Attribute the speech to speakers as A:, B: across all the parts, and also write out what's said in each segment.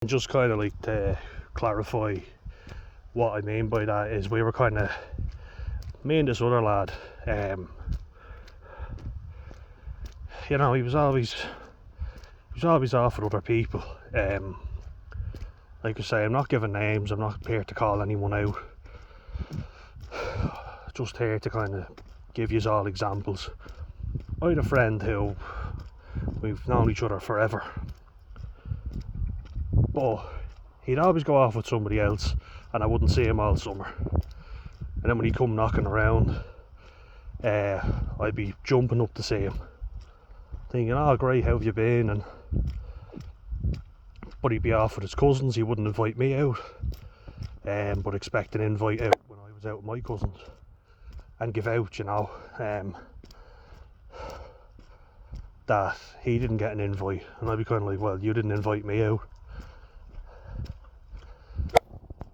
A: And just kind of like to clarify what I mean by that is we were kind of, me and this other lad, you know, he was always off with other people. Like I say, I'm not giving names, I'm not here to call anyone out, just here to kind of give you all examples. I had a friend who we've known each other forever, but he'd always go off with somebody else and I wouldn't see him all summer. And then when he'd come knocking around, I'd be jumping up to see him, thinking, oh great, how have you been? But he'd be off with his cousins, he wouldn't invite me out, but expect an invite out when I was out with my cousins and give out, you know, that he didn't get an invite, and I'd be kind of like, well, you didn't invite me out.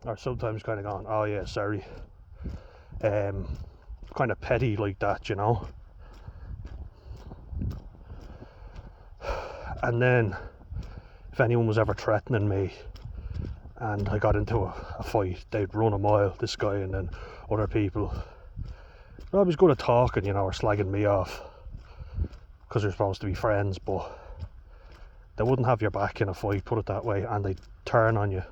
A: Or sometimes kind of going, oh yeah, sorry. Kind of petty like that, you know. And then if anyone was ever threatening me and I got into a fight, they'd run a mile, this guy and then other people. They're always good at talking, you know, or slagging me off because they're supposed to be friends, but they wouldn't have your back in a fight, put it that way, and they'd turn on you.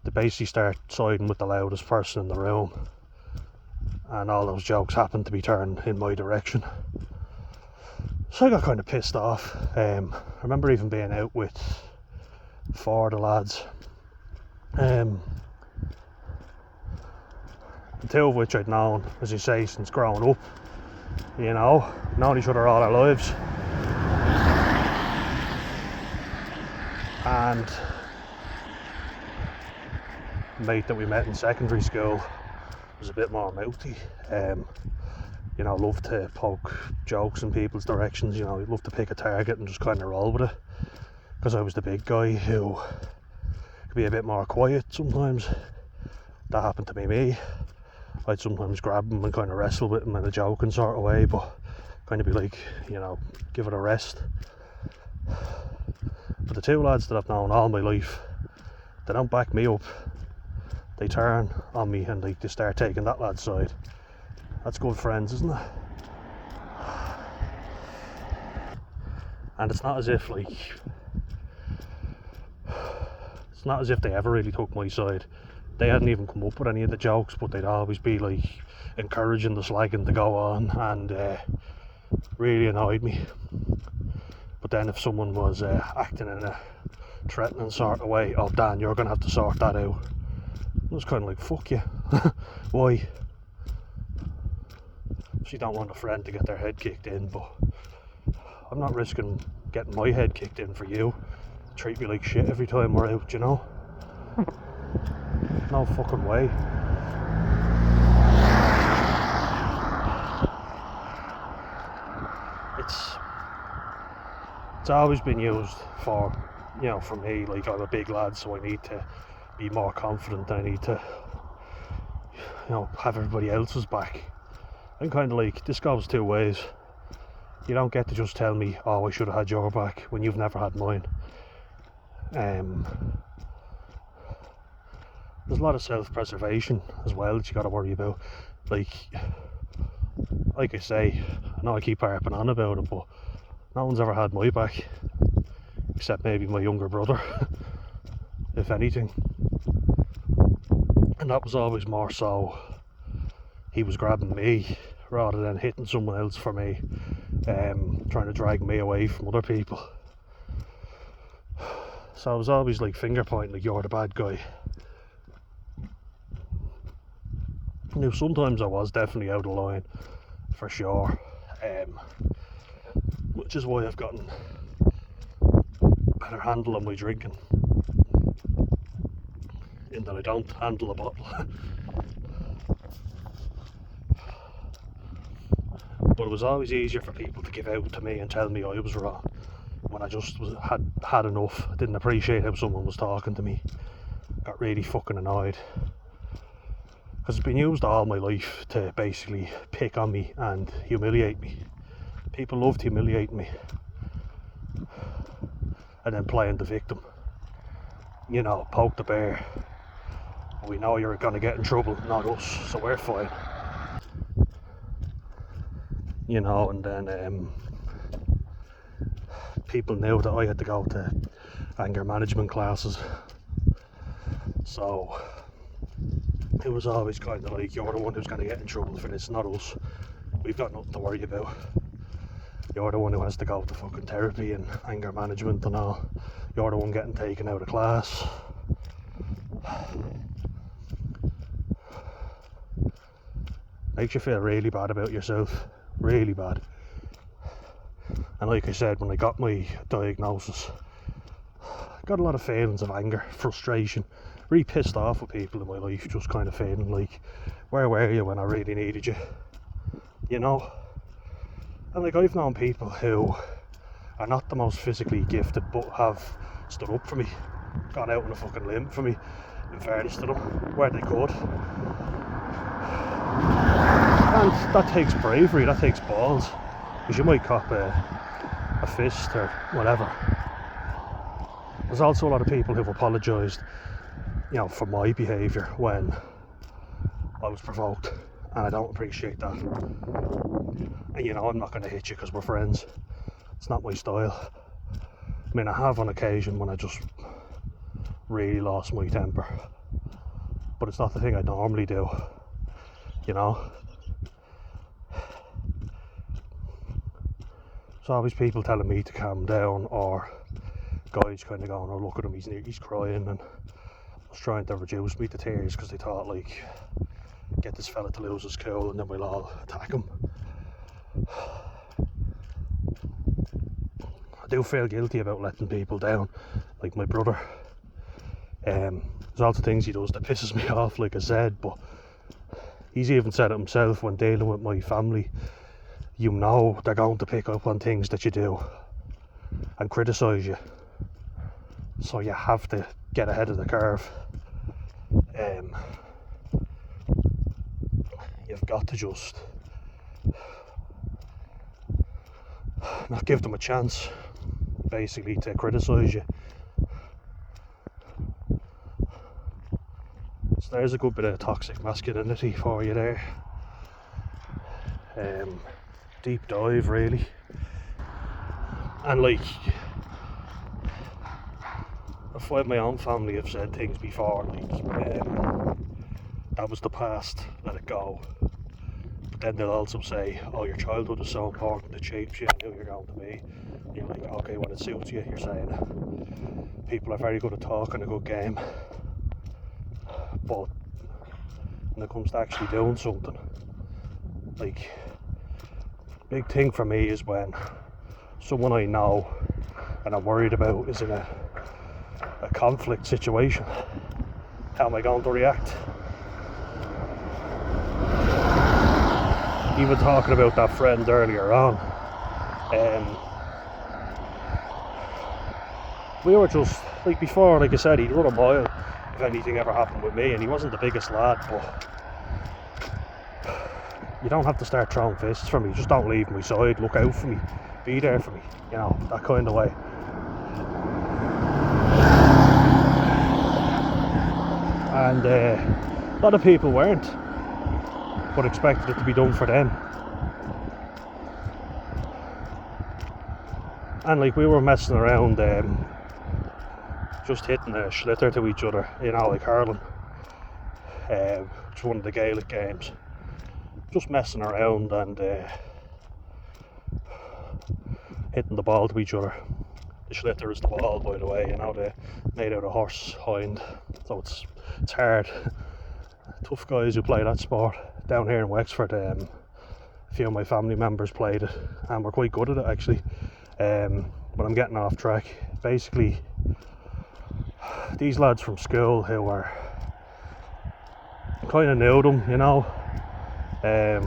A: They basically start siding with the loudest person in the room, and all those jokes happened to be turned in my direction. So I got kind of pissed off. I remember even being out with 4 of the lads, the 2 of which I'd known, as you say, since growing up, you know, known each other all our lives. And a mate that we met in secondary school was a bit more mouthy. You know, loved to poke jokes in people's directions, you know, he'd love to pick a target and just kind of roll with it. Because I was the big guy who could be a bit more quiet sometimes. That happened to be me. I'd sometimes grab him and kind of wrestle with him in a joking sort of way, but kind of be like, you know, give it a rest. But the 2 lads that I've known all my life, they don't back me up. They turn on me and they start taking that lad's side. That's good friends, isn't it? And it's not as if they ever really took my side. They hadn't even come up with any of the jokes, but they'd always be like encouraging the slagging to go on, and really annoyed me. But then if someone was acting in a threatening sort of way, oh Dan, you're gonna have to sort that out, I was kind of like, fuck you. Why? You don't want a friend to get their head kicked in, but I'm not risking getting my head kicked in for you. Treat me like shit every time we're out, you know? No fucking way. It's always been used for, you know, for me, like I'm a big lad, so I need to be more confident. I need to, you know, have everybody else's back. I'm kind of like, this goes 2 ways. You don't get to just tell me, oh, I should have had your back when you've never had mine. There's a lot of self-preservation as well that you got to worry about. Like I say, I know I keep harping on about it, but no one's ever had my back, except maybe my younger brother, if anything. And that was always more so he was grabbing me rather than hitting someone else for me, trying to drag me away from other people. So I was always like finger pointing, like you're the bad guy. Now sometimes I was definitely out of line, for sure, which is why I've gotten better handle on my drinking, in that I don't handle a bottle. But it was always easier for people to give out to me and tell me I was wrong when I just had enough. I didn't appreciate how someone was talking to me. Got really fucking annoyed. Because it's been used all my life to basically pick on me and humiliate me. People loved humiliating me and then playing the victim. you know, poke the bear. We know you're going to get in trouble, not us, so we're fine. You know, and then people knew that I had to go to anger management classes, so it was always kind of like, you're the one who's going to get in trouble for this, not us. We've got nothing to worry about. You're the one who has to go to fucking therapy and anger management and all. You're the one getting taken out of class. Makes you feel really bad about yourself, really bad. And like I said, when I got my diagnosis, I got a lot of feelings of anger, frustration, really pissed off with people in my life, just kind of feeling like, where were you when I really needed you, you know? And like, I've known people who are not the most physically gifted but have stood up for me, gone out on a fucking limb for me, in fairness to them, where they could. And that takes bravery, that takes balls, because you might cop a fist or whatever. There's also a lot of people who've apologised, you know, for my behaviour when I was provoked, and I don't appreciate that. And you know, I'm not going to hit you because we're friends. It's not my style. I mean, I have on occasion when I just really lost my temper, but it's not the thing I normally do, you know. There's always people telling me to calm down, or guys kind of going, oh look at him, he's crying, and was trying to reduce me to tears because they thought, like, get this fella to lose his cool and then we'll all attack him. I do feel guilty about letting people down, like my brother. There's lots of things he does that pisses me off, like I said, but he's even said it himself when dealing with my family. You know they're going to pick up on things that you do and criticise you, so you have to get ahead of the curve. You've got to just not give them a chance, basically, to criticise you. So there's a good bit of toxic masculinity for you there. Deep dive, really. And like, I find my own family have said things before, like, that was the past, let it go. But then they'll also say, oh, your childhood is so important, it shapes you and who you're going to be. And you're like, okay, when it suits you, you're saying it. People are very good at talking a good game, but when it comes to actually doing something, like, big thing for me is when someone I know and I'm worried about is in a conflict situation. How am I going to react? Even talking about that friend earlier on, we were just, like, before, like I said, he'd run a mile if anything ever happened with me, and he wasn't the biggest lad, but you don't have to start throwing fists for me. Just don't leave my side, look out for me, be there for me, you know, that kind of way. And a lot of people weren't, but expected it to be done for them. And like, we were messing around, just hitting a schlitter to each other, you know, like hurling. It's one of the Gaelic games. Just messing around and hitting the ball to each other. The schlitter is the ball, by the way, you know, they're made out of horse hind, so it's hard. Tough guys who play that sport. Down here in Wexford, a few of my family members played it and were quite good at it, actually. But I'm getting off track. Basically, these lads from school who were kind of knew them, you know. They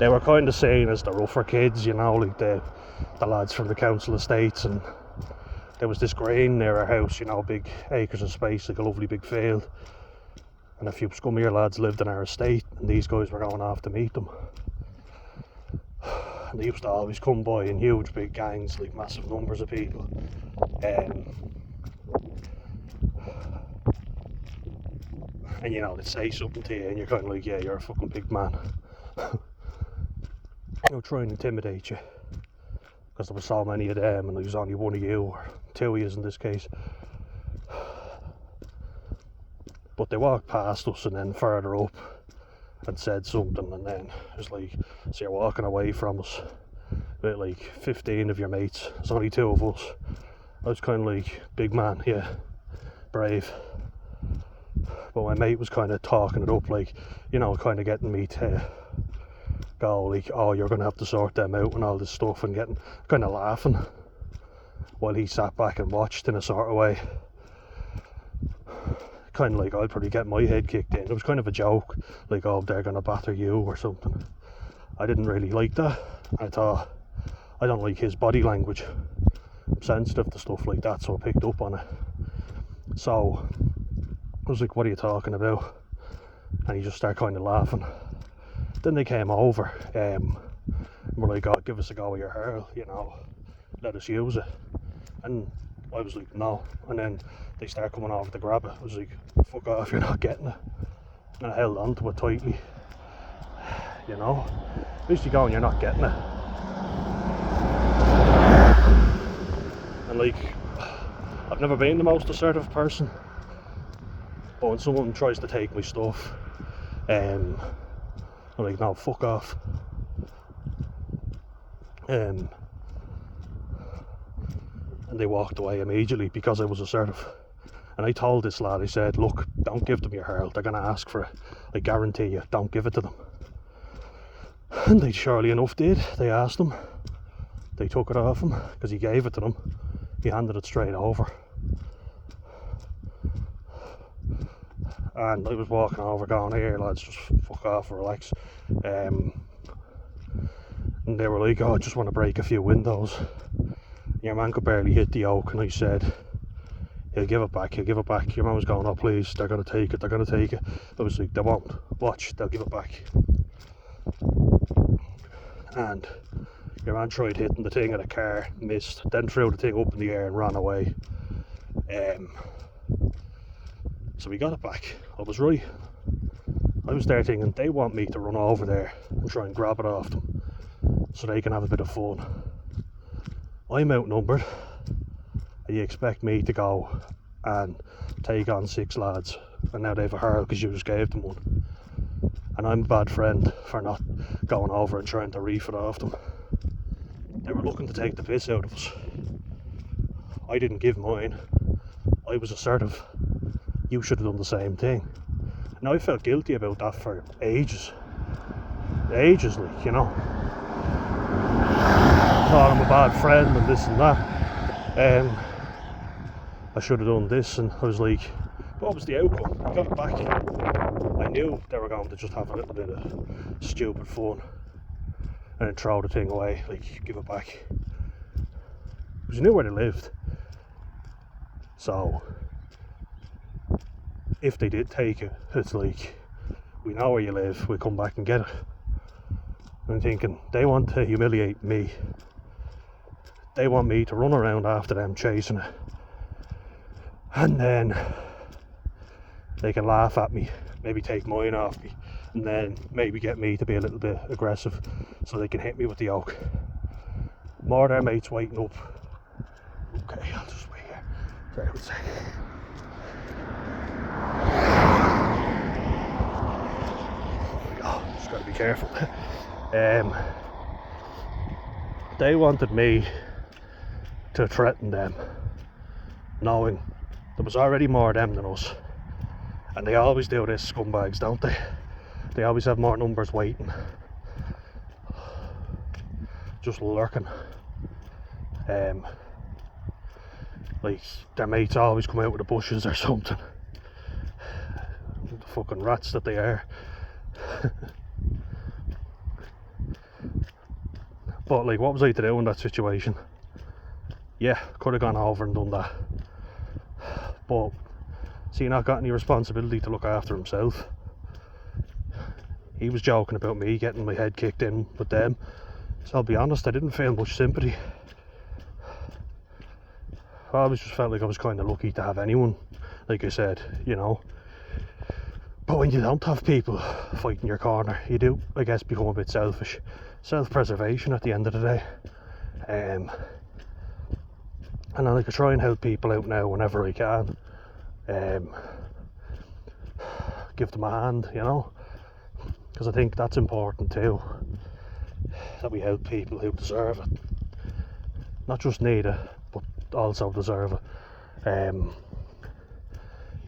A: were kind of seen as the rougher kids, you know, like the lads from the council estates, and there was this green near our house, you know, big acres of space, like a lovely big field, and a few scummier lads lived in our estate, and these guys were going off to meet them. And they used to always come by in huge big gangs, like massive numbers of people. and you know, they'd say something to you and you're kind of like, yeah, you're a fucking big man. They'll try and intimidate you because there were so many of them and there was only one of you, or two of you in this case. But they walked past us and then further up and said something, and then it was like, so you're walking away from us with like 15 of your mates, there's only 2 of us. I was kind of like, big man, yeah, brave. But my mate was kind of talking it up, like, you know, kind of getting me to go like, oh, you're going to have to sort them out and all this stuff, and getting kind of laughing while he sat back and watched in a sort of way. Kind of like, I'll probably get my head kicked in. It was kind of a joke, like, oh, they're going to batter you or something. I didn't really like that. I thought, I don't like his body language. I'm sensitive to stuff like that, so I picked up on it. So I was like, what are you talking about? And he just started kind of laughing. Then they came over and were like, oh, give us a go with your hurl, you know, let us use it. And I was like, no. And then they started coming over to grab it. I was like, fuck off, you're not getting it. And I held on to it tightly, you know. At least you go and you're not getting it. And like, I've never been the most assertive person, but when someone tries to take my stuff, I'm like, no, fuck off. And they walked away immediately because I was assertive. And I told this lad, I said, look, don't give them your hurl, they're going to ask for it. I guarantee you, don't give it to them. And they surely enough did. They asked him. They took it off him because he gave it to them. He handed it straight over. And I was walking over going, here lads, just fuck off, relax. And they were like, oh, I just want to break a few windows. Your man could barely hit the oak, and I said, he'll give it back, he'll give it back. Your man was going, oh please, they're going to take it, they're going to take it. I was like, they won't, watch, they'll give it back. And your man tried hitting the thing at a car, missed, then threw the thing up in the air and ran away. So we got it back. I was right. I was there thinking, they want me to run over there and try and grab it off them so they can have a bit of fun. I'm outnumbered, and you expect me to go and take on 6 lads, and now they have a hurl because you just gave them one. And I'm a bad friend for not going over and trying to reef it off them. They were looking to take the piss out of us. I didn't give mine. I was assertive. You should have done the same thing. And I felt guilty about that for ages. Ages, like, you know. Thought I'm a bad friend and this and that. I should have done this, and I was like, what was the outcome? I got it back. I knew they were going to just have a little bit of stupid fun and then throw the thing away, like, give it back. Because you knew where they lived. So if they did take it, it's like, we know where you live, we'll come back and get it. I'm thinking, they want to humiliate me. They want me to run around after them chasing it. And then they can laugh at me, maybe take mine off me, and then maybe get me to be a little bit aggressive so they can hit me with the yoke. More of their mates waiting up. Okay, I'll just wait here. Sorry, one second. Oh, just gotta be careful. They wanted me to threaten them, knowing there was already more of them than us. And they always do this, scumbags, don't they? They always have more numbers waiting, just lurking. Like, their mates always come out with the bushes or something. The fucking rats that they are. But like, what was I to do in that situation? Yeah, could have gone over and done that. But see, not got any responsibility to look after himself. He was joking about me getting my head kicked in with them. So I'll be honest, I didn't feel much sympathy. I always just felt like I was kind of lucky to have anyone. Like I said, you know, But when you don't have people fighting your corner, you do, I guess, become a bit selfish. Self-preservation at the end of the day. And I like try and help people out now whenever I can. Give them a hand, you know, because I think that's important too, that we help people who deserve it, not just need it but also deserve it.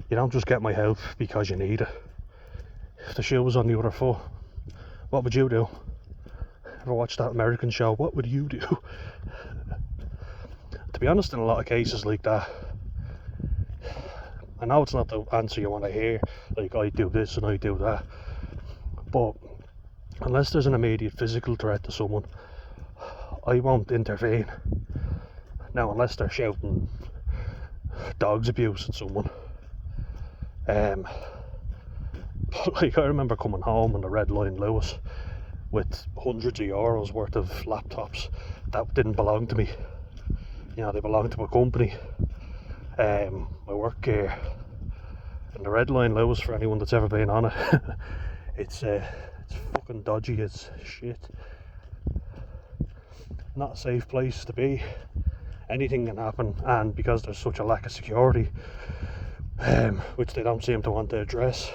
A: You don't just get my help because you need it. If the shoe was on the other foot, what would you do? Ever watch that American show, What Would You Do? To be honest, in a lot of cases like that, I know it's not the answer you want to hear, like I do this and I do that, but unless there's an immediate physical threat to someone, I won't intervene. Now, unless they're shouting dogs abuse at someone. But like, I remember coming home on the Red Line Lewis with hundreds of euros worth of laptops that didn't belong to me. You know, they belonged to a company. My work gear and the Red Line Lewis, for anyone that's ever been on it, it's fucking dodgy as shit. Not a safe place to be. Anything can happen, and because there's such a lack of security, which they don't seem to want to address,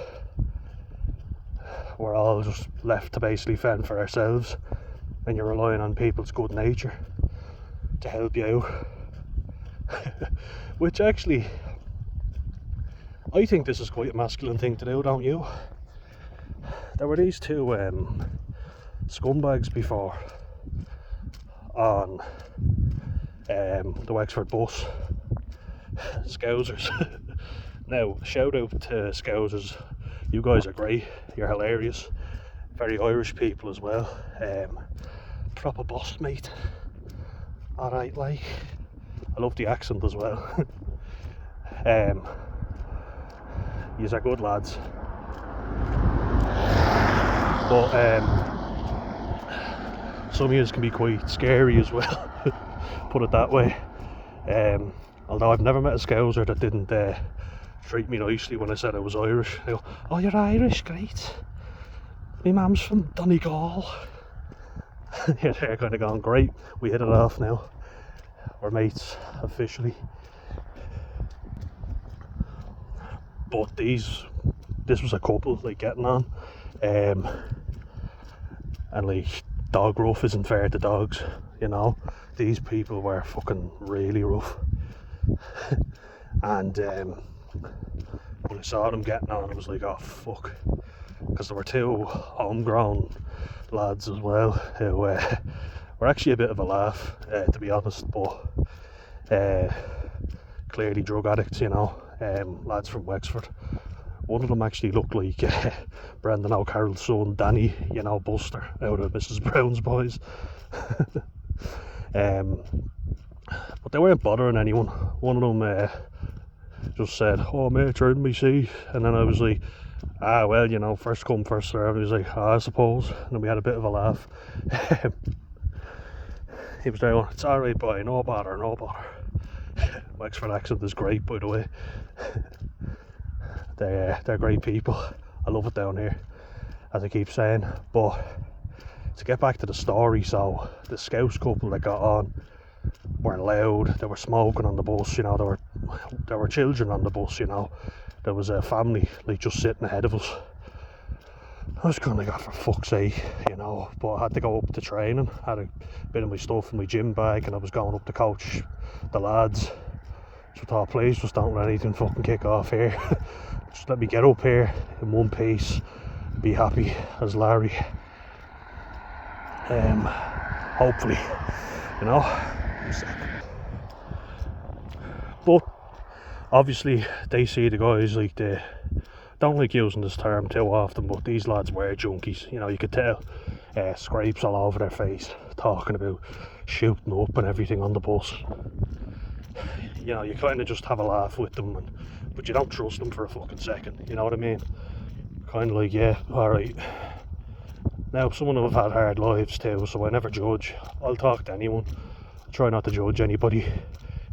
A: we're all just left to basically fend for ourselves, and you're relying on people's good nature to help you out. Which actually, I think this is quite a masculine thing to do, don't you? There were these two scumbags before on the Wexford bus, Scousers. Now, shout out to Scousers, you guys are great, you're hilarious, very Irish people as well, proper boss mate, alright, like, I love the accent as well. Yous are good lads, but some of yous can be quite scary as well, put it that way. Although I've never met a Scouser that didn't treat me nicely when I said I was Irish. They go, "Oh, you're Irish, great. My mum's from Donegal." Yeah, they're kind of going, great, we hit it off now. We're mates, officially. But this was a couple, like, getting on. And, like, dog rough isn't fair to dogs, you know. These people were fucking really rough. And when I saw them getting on, I was like, oh fuck, because there were two homegrown lads as well who were actually a bit of a laugh, to be honest, but clearly drug addicts, you know, lads from Wexford. One of them actually looked like Brendan O'Carroll's son Danny, you know, Buster out of Mrs. Brown's Boys. But they weren't bothering anyone. One of them just said, "Oh mate, you're in my seat," and then I was like, "Ah well, you know, first come first serve." And he was like, "Ah, I suppose," and then we had a bit of a laugh. He was there going, "It's alright boy, no bother, no bother." Wexford accent is great, by the way. They're great people. I love it down here, as I keep saying. But to get back to the story, so the Scouse couple that got on were loud, they were smoking on the bus, you know, there were children on the bus, you know, there was a family like just sitting ahead of us. I was kind of like, oh, for fuck's sake, you know, but I had to go up to training, had a bit of my stuff in my gym bag, and I was going up to coach the lads. So I thought, please just don't let anything fucking kick off here. Just let me get up here in one piece, be happy as Larry. Hopefully, you know. But obviously they see the guys like they don't like using this term too often, but these lads were junkies, you know, you could tell. Scrapes all over their face, talking about shooting up and everything on the bus. You know, you kind of just have a laugh with them, but you don't trust them for a fucking second, you know what I mean? Kind of like, yeah, alright. Now, some of them have had hard lives too, so I never judge. I'll talk to anyone. I try not to judge anybody.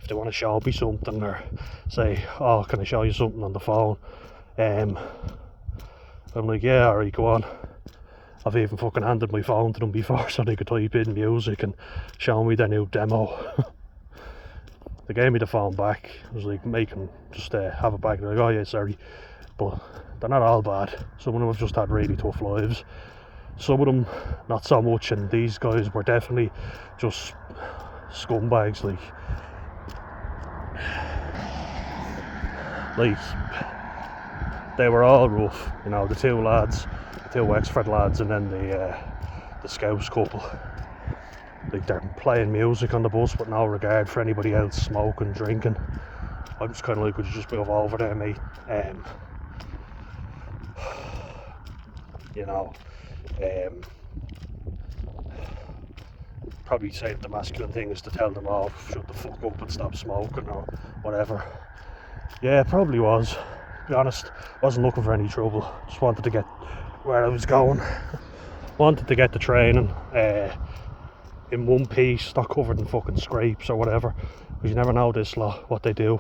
A: If they want to show me something or say, "Oh, can I show you something on the phone?" I'm like, yeah, alright, go on. I've even fucking handed my phone to them before so they could type in music and show me their new demo. They gave me the phone back. I was like, just have it back. They're like, oh yeah, sorry. But they're not all bad. Some of them have just had really tough lives. Some of them not so much, and these guys were definitely just scumbags. Like they were all rough, you know, the two Wexford lads, and then the Scouts couple. Like, they're playing music on the bus with no regard for anybody else smoking, drinking. I'm just kind of like, would you just move over there, mate? You know, probably say the masculine thing is to tell them off, shut the fuck up and stop smoking or whatever. Yeah, it probably was. To be honest, wasn't looking for any trouble. Just wanted to get where I was going. Wanted to get the training in one piece, not covered in fucking scrapes or whatever. Because you never know this lot, what they do.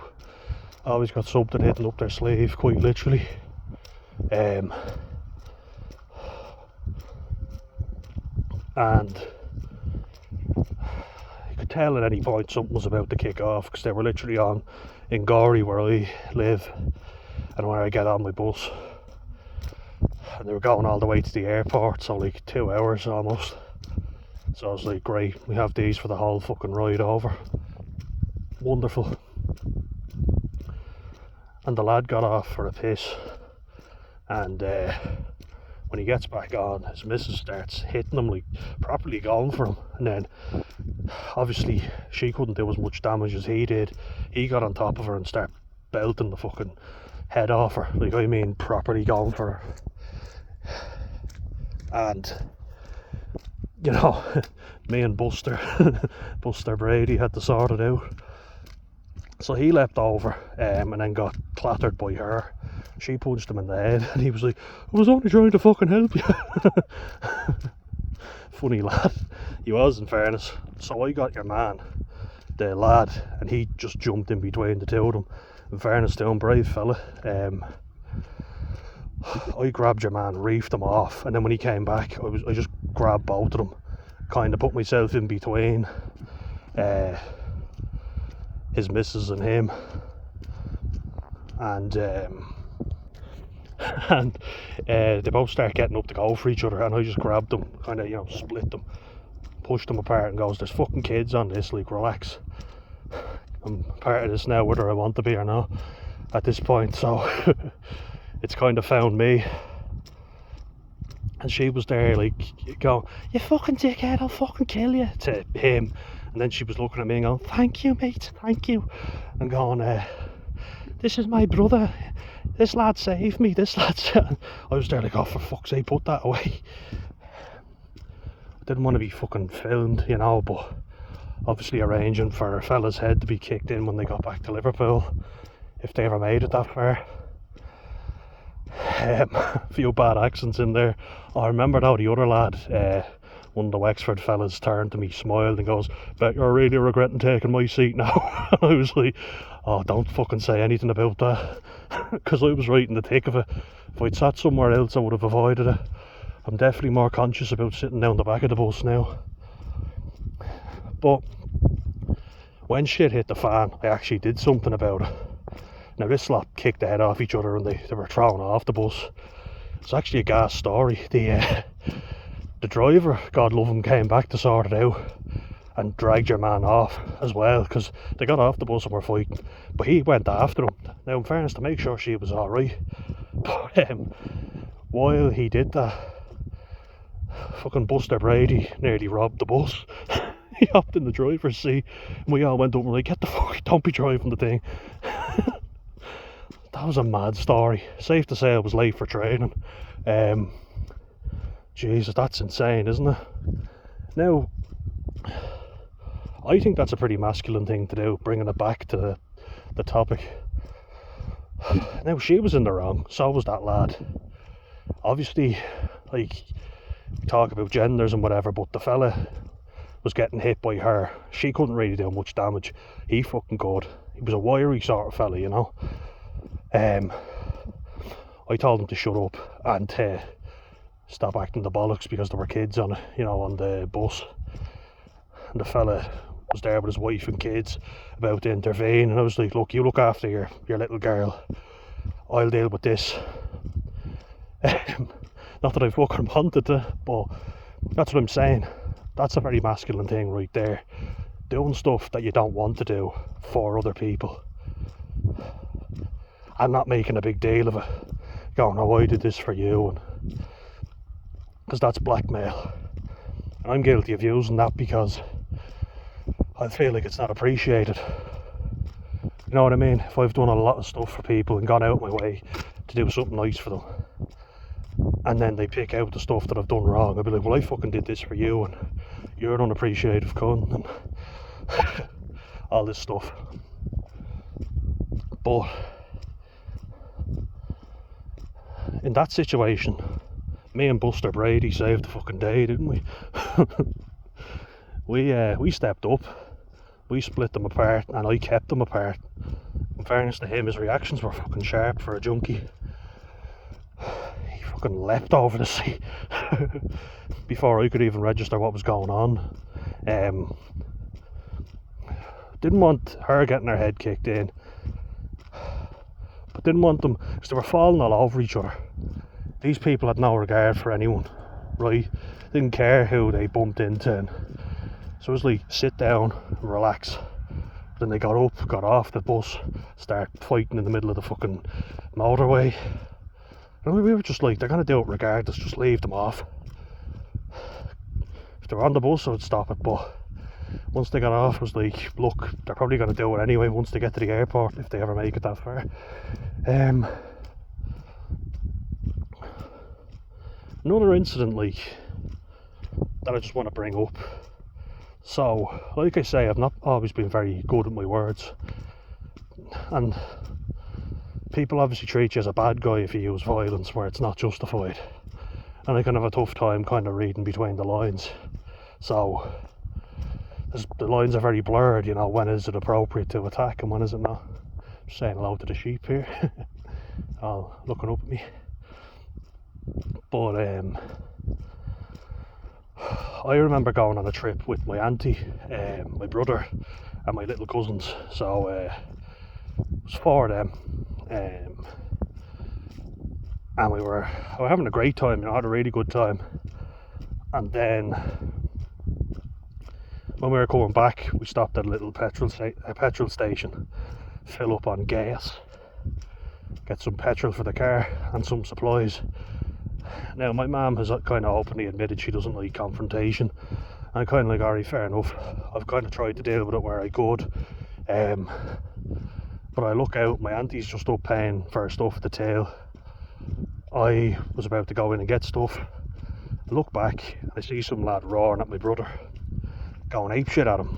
A: Always got something hidden up their sleeve, quite literally. And you could tell at any point something was about to kick off, because they were literally on in Gorey, where I live, and where I get on my bus, and they were going all the way to the airport, so like 2 hours almost. So I was like, great, we have these for the whole fucking ride over. Wonderful. And the lad got off for a piss, and when he gets back on, his missus starts hitting him, like properly going for him, and then obviously she couldn't do as much damage as he did. He got on top of her and started belting the fucking head off her, like, I mean, properly going for her. And you know, me and Buster Brady had to sort it out. So he leapt over and then got clattered by her. She punched him in the head, and he was like, I was only trying to fucking help you. Funny lad. He was, in fairness. So I got your man, the lad, and he just jumped in between the two of them. In fairness to him, brave fella. I grabbed your man, reefed him off, and then when he came back, I just grabbed both of them, kind of put myself in between his missus and him, and they both start getting up to go for each other, and I just grabbed them, kind of, you know, split them, pushed them apart, and goes, there's fucking kids on this, like, relax. I'm part of this now, whether I want to be or not at this point. So it's kind of found me, and she was there like going, you fucking dickhead, I'll fucking kill you, to him. And then she was looking at me and going, thank you, mate, thank you. And going, this is my brother, this lad saved me, this lad. I was there like, oh, for fuck's sake, put that away. I didn't want to be fucking filmed, you know, but obviously arranging for a fella's head to be kicked in when they got back to Liverpool, if they ever made it that far. A few bad accents in there. I remember now the other lad, one of the Wexford fellas, turned to me, smiled and goes, bet you're really regretting taking my seat now. I was like, oh, don't fucking say anything about that, because I was right in the thick of it. If I'd sat somewhere else I would have avoided it. I'm definitely more conscious about sitting down the back of the bus now. But when shit hit the fan, I actually did something about it. Now this lot kicked the head off each other and they were thrown off the bus. It's actually a gas story. The driver, God love him, came back to sort it out and dragged your man off as well, because they got off the bus and were fighting, but he went after him. Now in fairness, to make sure she was alright, but while he did that, fucking Buster Brady nearly robbed the bus. He hopped in the driver's seat and we all went up and were like, get the fuck, don't be driving the thing. That was a mad story. Safe to say I was late for training. Jesus, that's insane, isn't it? Now, I think that's a pretty masculine thing to do, bringing it back to the topic. Now, she was in the wrong, so was that lad. Obviously, like, we talk about genders and whatever, but the fella was getting hit by her. She couldn't really do much damage. He fucking could. He was a wiry sort of fella, you know. I told them to shut up and to stop acting the bollocks because there were kids on it, on the bus. And the fella was there with his wife and kids about to intervene, and I was like, look, you look after your little girl, I'll deal with this. Not that I fucking wanted to, but that's what I'm saying. That's a very masculine thing right there. Doing stuff that you don't want to do for other people. I'm not making a big deal of it, going, oh, I did this for you, because that's blackmail. And I'm guilty of using that because I feel like it's not appreciated. You know what I mean? If I've done a lot of stuff for people and gone out my way to do something nice for them, and then they pick out the stuff that I've done wrong, I'll be like, well, I fucking did this for you, and you're an unappreciative cunt, and all this stuff. But in that situation, me and Buster Brady saved the fucking day, didn't we? We stepped up, we split them apart, and I kept them apart. In fairness to him, his reactions were fucking sharp for a junkie. He fucking leapt over the seat before I could even register what was going on. Didn't want her getting her head kicked in, but didn't want them, because they were falling all over each other. These people had no regard for anyone, right? Didn't care who they bumped into. And so it was like, sit down, relax. Then they got up, got off the bus, start fighting in the middle of the fucking motorway. And we were just like, they're going to do it regardless, just leave them off. If they were on the bus, I would stop it, but once they got off, it was like, look, they're probably going to do it anyway once they get to the airport, if they ever make it that far. Another incident, like, that I just want to bring up. So, like I say, I've not always been very good at my words, and people obviously treat you as a bad guy if you use violence where it's not justified, and I can have a tough time kind of reading between the lines. So the lines are very blurred, when is it appropriate to attack and when is it not. I'm saying hello to the sheep here, all looking up at me. But I remember going on a trip with my auntie, my brother and my little cousins. So it was 4 of them, and we were having a great time, had a really good time. And then when we were coming back, we stopped at a little petrol station, fill up on gas, get some petrol for the car and some supplies. Now, my mum has kind of openly admitted she doesn't like confrontation, and I'm kind of like, alright, fair enough. I've kind of tried to deal with it where I could, but I look out, my auntie's just up paying for her stuff at the till. I was about to go in and get stuff. I look back, I see some lad roaring at my brother, going apeshit at him.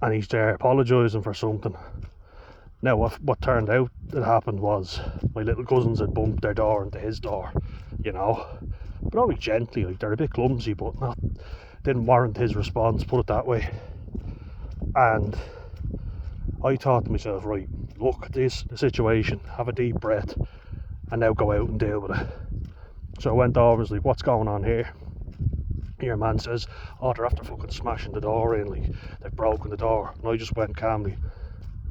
A: And he's there apologising for something. Now, what turned out that happened was my little cousins had bumped their door into his door, but only gently, like, they're a bit clumsy, but didn't warrant his response, put it that way. And I thought to myself, right, look at the situation, have a deep breath, and now go out and deal with it. So I went over and was like, what's going on here? Your man says, oh, they're after fucking smashing the door in, like, they've broken the door. And I just went calmly,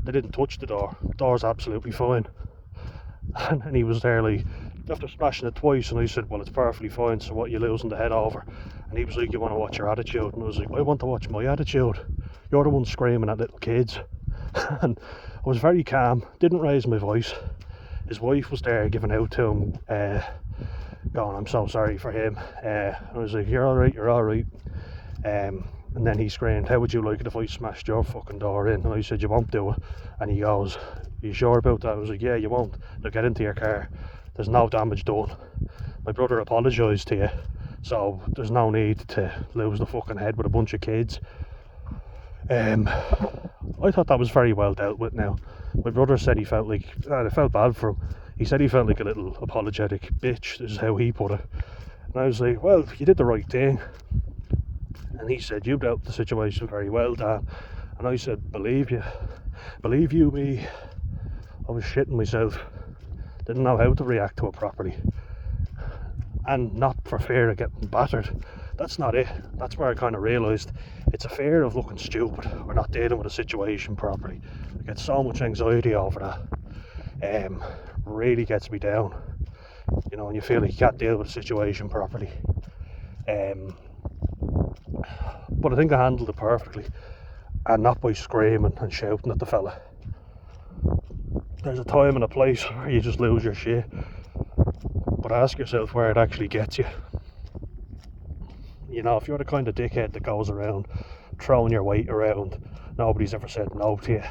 A: they didn't touch the door, the door's absolutely fine. And he was there like, after smashing it twice, and I said, well, it's perfectly fine, so what are you losing the head over? And he was like, you want to watch your attitude? And I was like, I want to watch my attitude, you're the one screaming at little kids. And I was very calm, didn't raise my voice. His wife was there giving out to him, going, I'm so sorry for him. I was like, you're alright. And then he screamed, how would you like it if I smashed your fucking door in? And I said, you won't do it. And he goes, are you sure about that? I was like, yeah, you won't. Now get into your car, there's no damage done. My brother apologised to you, so there's no need to lose the fucking head with a bunch of kids. I thought that was very well dealt with. Now, my brother said he felt like, I felt bad for him. He said he felt like a little apologetic bitch, this is how he put it. And I was like, well, you did the right thing. And he said, you dealt with the situation very well, Dan. And I said, believe you. Believe you me, I was shitting myself. Didn't know how to react to it properly. And not for fear of getting battered. That's not it. That's where I kind of realised it's a fear of looking stupid or not dealing with a situation properly. I get so much anxiety over that. Really gets me down. You know, when you feel like you can't deal with a situation properly. But I think I handled it perfectly, and not by screaming and shouting at the fella. There's a time and a place where you just lose your shit, but ask yourself where it actually gets you. You know, if you're the kind of dickhead that goes around throwing your weight around, nobody's ever said no to you.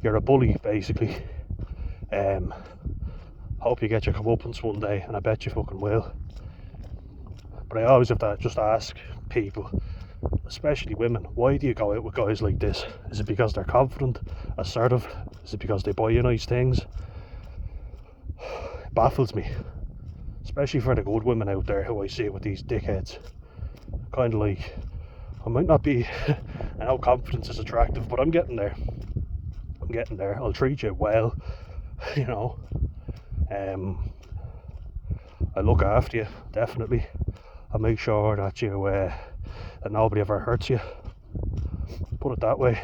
A: You're a bully, basically. Hope you get your comeuppance one day, and I bet you fucking will. But I always have to just ask people, especially women, why do you go out with guys like this? Is it because they're confident, assertive? Is it because they buy you nice things? It baffles me, especially for the good women out there who I see with these dickheads. Kind of like, I might not be, I know confidence is attractive, but I'm getting there. I'll treat you well, you know. I look after you, definitely. I make sure that that nobody ever hurts you. Put it that way.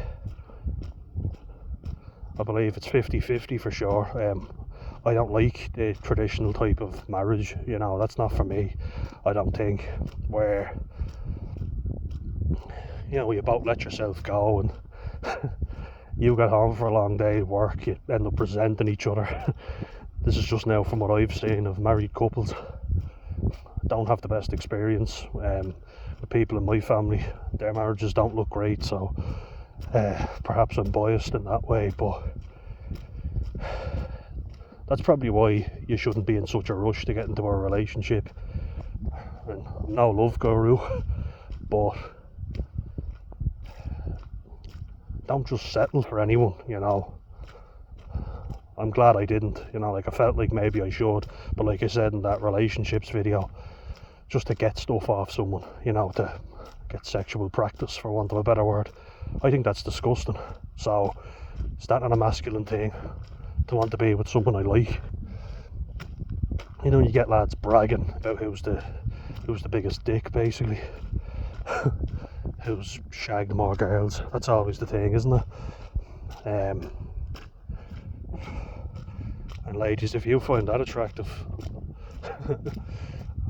A: I believe it's 50-50 for sure. I don't like the traditional type of marriage, you know, that's not for me. I don't think, where, you know, you both let yourself go and you get home for a long day at work, you end up resenting each other. This is just now from what I've seen of married couples. Don't have the best experience. The people in my family, their marriages don't look great, so perhaps I'm biased in that way, but that's probably why you shouldn't be in such a rush to get into a relationship. And I'm no love guru, but don't just settle for anyone, you know. I'm glad I didn't, you know, like I felt like maybe I should, but like I said in that relationships video, just to get stuff off someone, you know, to get sexual practice, for want of a better word, I think that's disgusting. So it's that not a masculine thing to want to be with someone I like. You know, you get lads bragging about who's the biggest dick, basically. Who's shagged more girls. That's always the thing, isn't it? And ladies, if you find that attractive,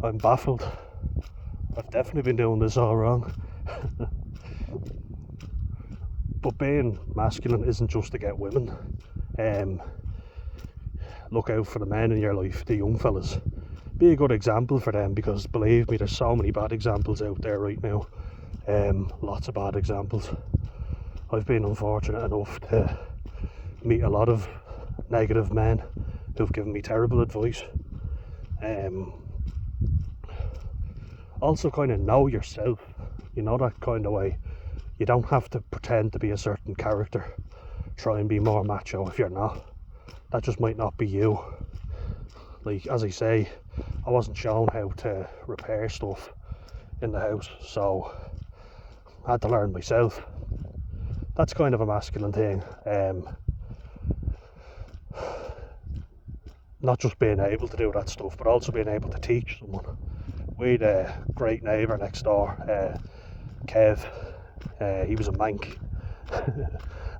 A: I'm baffled. I've definitely been doing this all wrong. But being masculine isn't just to get women. Look out for the men in your life, the young fellas. Be a good example for them, because believe me, there's so many bad examples out there right now. Lots of bad examples. I've been unfortunate enough to meet a lot of negative men who've given me terrible advice. Also kind of know yourself, you know, that kind of way. You don't have to pretend to be a certain character, try and be more macho if you're not. That just might not be you. Like, as I say, I wasn't shown how to repair stuff in the house, so I had to learn myself. That's kind of a masculine thing. Not just being able to do that stuff, but also being able to teach someone. We had a great neighbour next door, Kev. He was a Manc,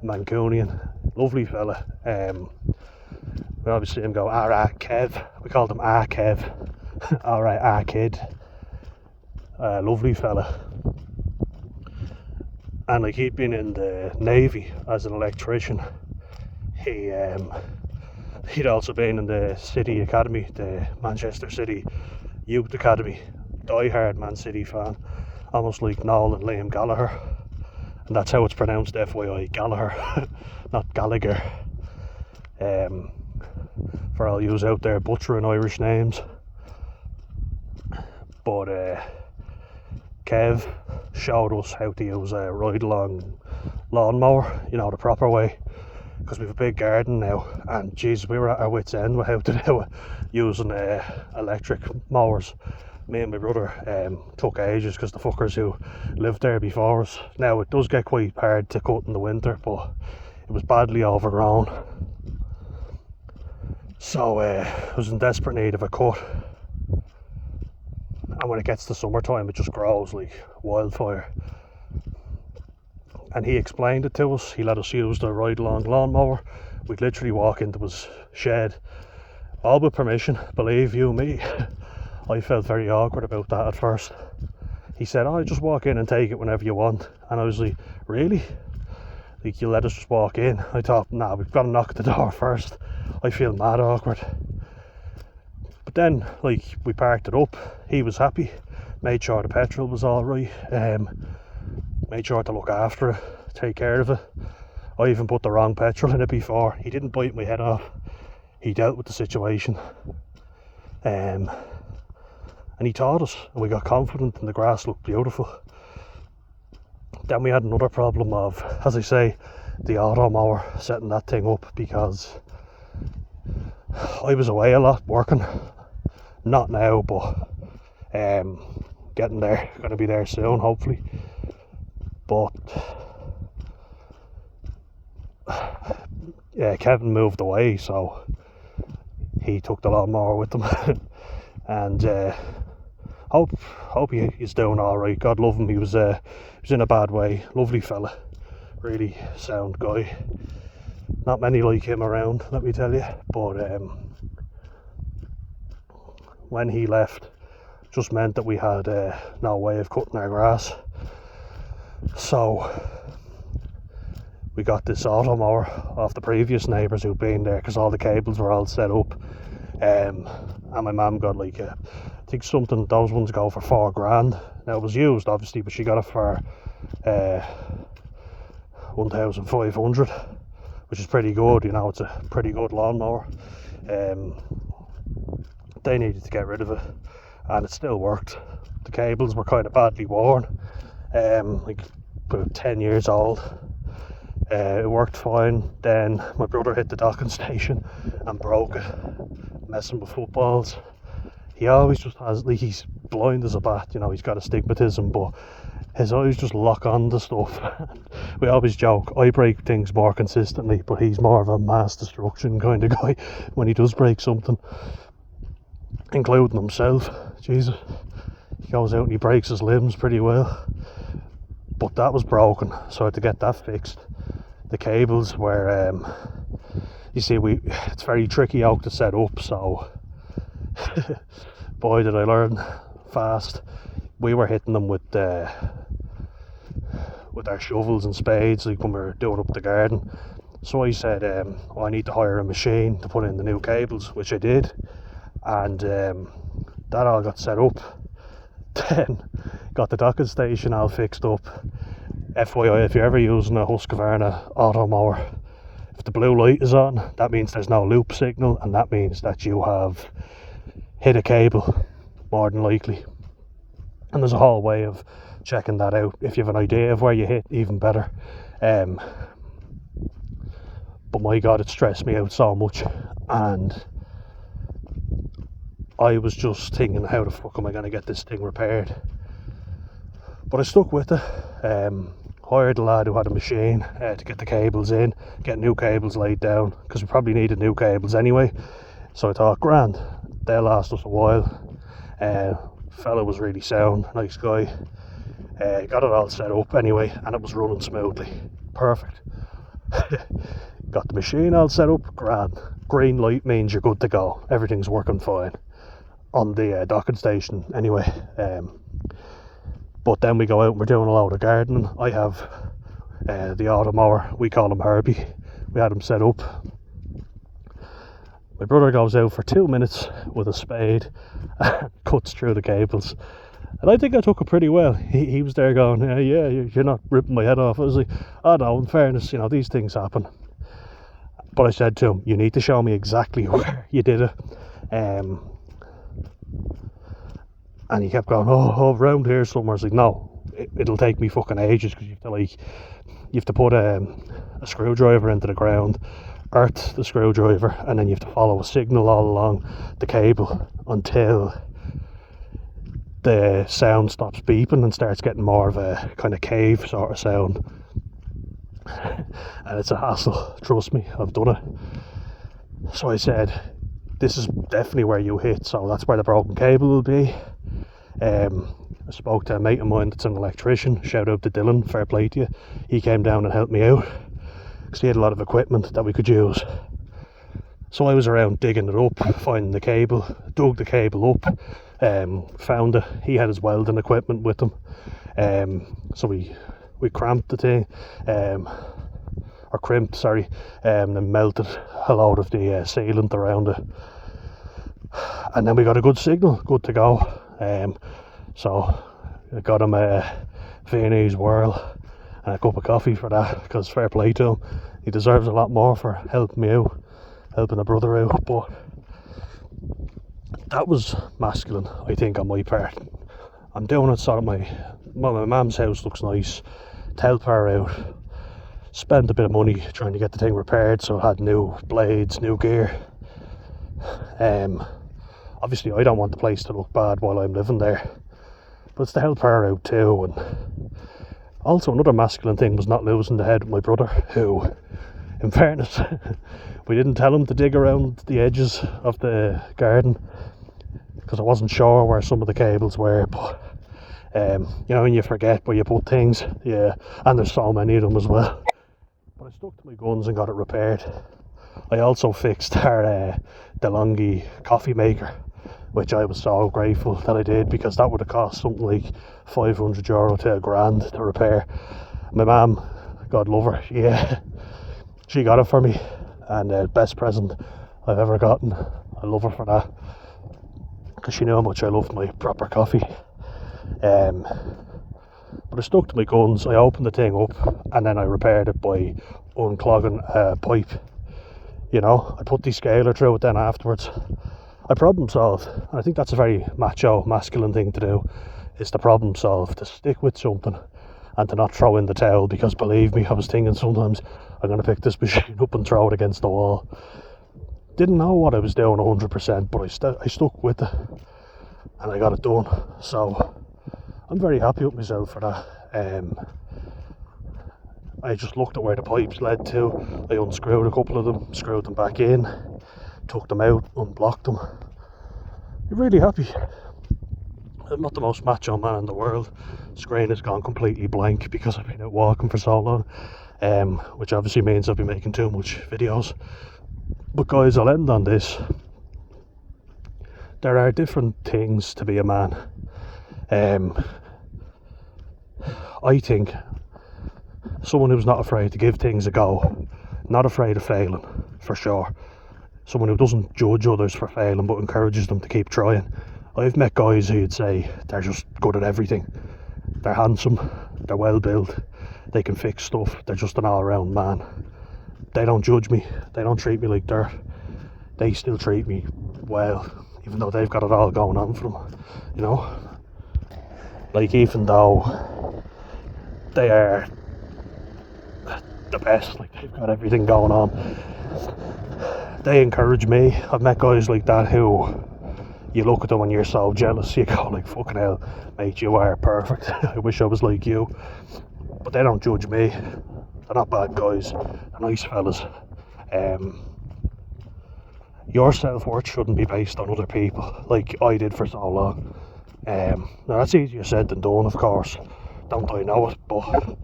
A: Mancunian, lovely fella. We always see him go, "Alright, Kev." We called him Kev. "Alright, kid." Lovely fella. And like, he'd been in the Navy as an electrician. He'd also been in the City Academy, the Manchester City Youth Academy. Die-hard Man City fan, almost like Noel and Liam Gallagher. And that's how it's pronounced, FYI, Gallagher, not Gallagher. For all yous out there butchering Irish names. But Kev showed us how to use a ride-along lawnmower, you know, the proper way. Because we have a big garden now, and geez, we were at our wits' end with how to do it using electric mowers. Me and my brother took ages, because the fuckers who lived there before us. Now it does get quite hard to cut in the winter, but It was badly overgrown, so I was in desperate need of a cut. And when it gets to summertime, it just grows like wildfire. And he explained it to us. He let us use the ride-along lawnmower. We'd literally walk into his shed, all with permission, believe you me. I felt very awkward about that at first. He said, "Oh, just walk in and take it whenever you want." And I was like, "Really? Like, you let us just walk in?" I thought, nah, we've got to knock at the door first. I feel mad awkward. But then, like, we parked it up. He was happy. Made sure the petrol was alright. Made sure to look after it, take care of it. I even put the wrong petrol in it before. He didn't bite my head off. He dealt with the situation. And he taught us, and we got confident, and the grass looked beautiful. Then we had another problem of, as I say, the auto mower, setting that thing up, because I was away a lot working. Not now, but getting there. Going to be there soon, hopefully. But yeah, Kevin moved away, so he took the lawnmower with him. And hope he's doing all right. God love him. He was in a bad way. Lovely fella, really sound guy. Not many like him around, let me tell you. But when he left, just meant that we had no way of cutting our grass. So we got this auto mower off the previous neighbours who'd been there, because all the cables were all set up. And my mum got like I think something, those ones go for $4,000. Now it was used obviously, but she got it for 1,500, which is pretty good. You know, it's a pretty good lawnmower. They needed to get rid of it, and it still worked. The cables were kind of badly worn, like about 10 years old. It worked fine. Then my brother hit the docking station and broke it, messing with footballs. He always just has, like, he's blind as a bat, you know, he's got astigmatism, but his eyes just lock on to stuff. We always joke, I break things more consistently, but he's more of a mass destruction kind of guy when he does break something, including himself. Jesus, he goes out and he breaks his limbs pretty well. But that was broken, so I had to get that fixed. The cables were, you see, it's very tricky out to set up, so boy did I learn fast. We were hitting them with our shovels and spades, like when we were doing up the garden. So I said, I need to hire a machine to put in the new cables, which I did, and that all got set up. Then got the docking station all fixed up. FYI, if you're ever using a Husqvarna auto mower, if the blue light is on, that means there's no loop signal, and that means that you have hit a cable, more than likely. And there's a whole way of checking that out. If you have an idea of where you hit, even better. But my God, it stressed me out so much, and I was just thinking, how the fuck am I going to get this thing repaired? But I stuck with it. Hired a lad who had a machine to get the cables in, get new cables laid down, because we probably needed new cables anyway. So I thought, grand, they'll last us a while. Fella was really sound, nice guy. Got it all set up anyway, and it was running smoothly. Perfect. Got the machine all set up, grand. Green light means you're good to go. Everything's working fine on the docking station anyway. But then we go out and we're doing a load of gardening. I have the auto mower, we call him Herbie. We had him set up. My brother goes out for 2 minutes with a spade and cuts through the cables. And I think I took it pretty well. He was there going, yeah, you're not ripping my head off. I was like, oh no, in fairness, you know, these things happen. But I said to him, you need to show me exactly where you did it. And he kept going, oh, around here somewhere. I was like, no, it'll take me fucking ages, because you have to put a screwdriver into the ground, earth the screwdriver, and then you have to follow a signal all along the cable until the sound stops beeping and starts getting more of a kind of cave sort of sound. and it's a hassle, trust me, I've done it. So I said, this is definitely where you hit, so that's where the broken cable will be. I spoke to a mate of mine that's an electrician, shout out to Dylan, fair play to you. He came down and helped me out because he had a lot of equipment that we could use. So I was around digging it up, finding the cable, dug the cable up, found it. He had his welding equipment with him, so we cramped the thing, or crimped, sorry, and melted a load of the sealant around it, and then we got a good signal, good to go. So I got him a Viennese whirl and a cup of coffee for that, because fair play to him, he deserves a lot more for helping me out, helping a brother out. But that was masculine, I think, on my part. I'm doing it so that my mum's house looks nice, to help her out. Spent a bit of money trying to get the thing repaired, so I had new blades, new gear. Obviously I don't want the place to look bad while I'm living there, but it's to help her out too. And also another masculine thing was not losing the head with my brother, who, in fairness, we didn't tell him to dig around the edges of the garden because I wasn't sure where some of the cables were, but you know, when you forget where you put things, yeah, and there's so many of them as well. But I stuck to my guns and got it repaired. I also fixed our DeLonghi coffee maker, which I was so grateful that I did, because that would have cost something like €500 to £1,000 to repair. My mum, God love her, she got it for me, and best present I've ever gotten. I love her for that, because she knew how much I loved my proper coffee. But I stuck to my guns. I opened the thing up and then I repaired it by unclogging a pipe. You know, I put the scaler through it then afterwards. I problem solved, and I think that's a very macho, masculine thing to do, is to problem solve, to stick with something and to not throw in the towel, because believe me, I was thinking sometimes I'm going to pick this machine up and throw it against the wall. Didn't know what I was doing 100%, but I stuck with it and I got it done. So I'm very happy with myself for that. I just looked at where the pipes led to. I unscrewed a couple of them, screwed them back in, took them out, unblocked them. I'm really happy. I'm not the most macho man in the world. Screen has gone completely blank because I've been out walking for so long, which obviously means I've been making too much videos. But guys, I'll end on this. There are different things to be a man. I think someone who's not afraid to give things a go, not afraid of failing, for sure. Someone who doesn't judge others for failing but encourages them to keep trying. I've met guys who'd say they're just good at everything. They're handsome, they're well built, they can fix stuff, they're just an all-round man. They don't judge me, they don't treat me like dirt. They still treat me well, even though they've got it all going on for them, you know? Like, even though they are the best, like they've got everything going on, they encourage me. I've met guys like that who you look at them and you're so jealous, you go like, fucking hell mate, you are perfect. I wish I was like you. But they don't judge me, they're not bad guys, they're nice fellas. Your self-worth shouldn't be based on other people like I did for so long. Now that's easier said than done, of course, don't I know it, but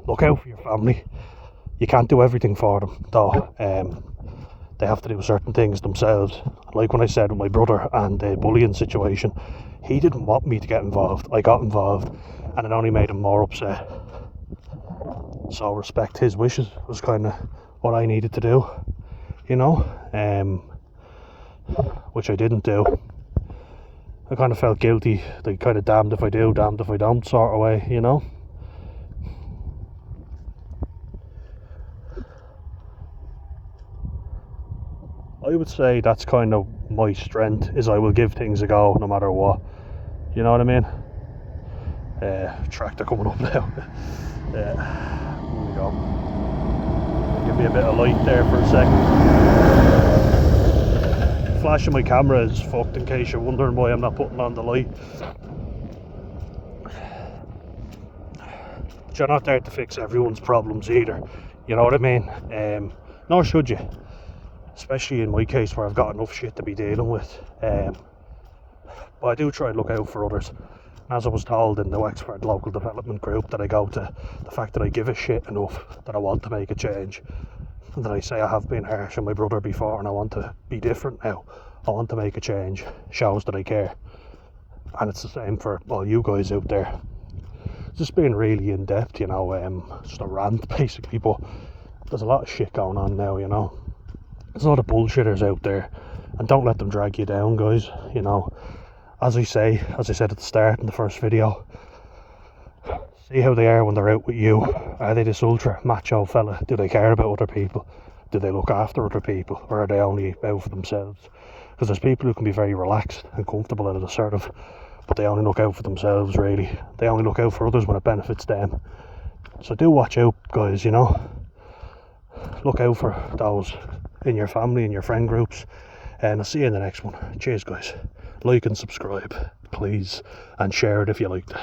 A: look out for your family. You can't do everything for them though. They have to do certain things themselves. Like when I said with my brother and the bullying situation, he didn't want me to get involved. I got involved and it only made him more upset. So respect his wishes was kind of what I needed to do, you know, which I didn't do. I kind of felt guilty, like kind of damned if I do, damned if I don't sort of way, you know. I would say that's kind of my strength, is I will give things a go no matter what, you know what I mean. Tractor coming up now. Here we go. Give me a bit of light there for a second. Flash of my camera is fucked, in case you're wondering why I'm not putting on the light. you're not there to fix everyone's problems either, you know what I mean? Nor should you, especially in my case where I've got enough shit to be dealing with. But I do try and look out for others. As I was told in the Wexford local development group that I go to, the fact that I give a shit enough that I want to make a change, and that I say I have been harsh on my brother before and I want to be different now, I want to make a change, shows that I care. And it's the same for all you guys out there. Just being really in depth, you know, just a rant basically, but there's a lot of shit going on now, you know. There's a lot of bullshitters out there, and don't let them drag you down, guys, you know. As I said at the start in the first video, see how they are when they're out with you. Are they this ultra macho fella? Do they care about other people? Do they look after other people? Or are they only out for themselves? Because there's people who can be very relaxed and comfortable and assertive, but they only look out for themselves, really. They only look out for others when it benefits them. So do watch out, guys, you know. Look out for those in your family, in your friend groups. And I'll see you in the next one. Cheers, guys. Like and subscribe, please. And share it if you liked it.